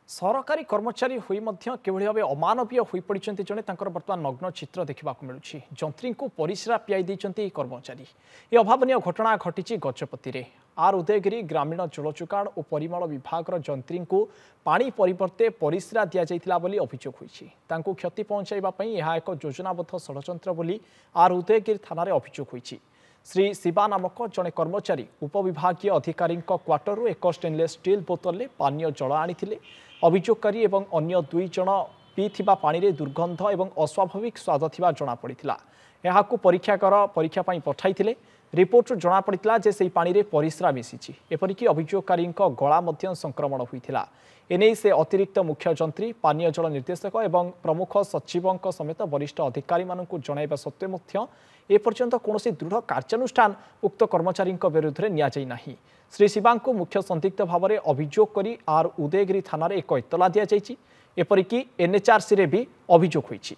सरकारी कर्मचारी हुई केवल भाव अमानवीय हो पड़ते जड़े बर्तमान नग्न चित्र देखा मिलूँ जंत्री को परिस्रा पियाई देते कर्मचारी ये अभावन घटना घटी गजपति में आर उदयगिरी ग्रामीण जलचुकाण और परिमल विभाग जंत्री को पानी परिवर्ते परिस्रा दि जाता अभियोग होती क्षति पहुंचाई यह एक योजनाबद्ध षड्यंत्र बोली आर उदयगिरी थाना अभियोग होती श्री शिवा नामक जड़े कर्मचारी उपविभागीय अधिकारी क्वार्टर एक स्टेनलेस स्टील बोतल में पानीय जल आनी अभियोगकारी एवं अन्य दुई जन पीथिबा पानी रे दुर्गंध एवं अस्वाभाविक स्वाद थिबा जना पड़िथिला एहाकु परीक्षा पठाई रिपोर्ट जना पड़िथिला जे सेही पानी रे परिस्रा मिसिछि एपरिकी अभियोगकारी गला मध्य संक्रमण होइथिला एने से अतिरिक्त मुख्य जंत्री पानीय जल निर्देशक एवं प्रमुख सचिवों समेत वरिष्ठ अधिकारी मानकु जणाइबा सत्वे मध्य एपर्यंत कौनसी दृढ़ कार्यानुष्ठान उक्त कर्मचारी विरुद्ध में नियाई नाही। श्री शिवा को मुख्य संदिग्ध भाव में अभियोग करी आर उदयगिरी थाना एक इतला दि जाइछि एपरिकी एनएचआरसी रे भी अभियोग होइछि।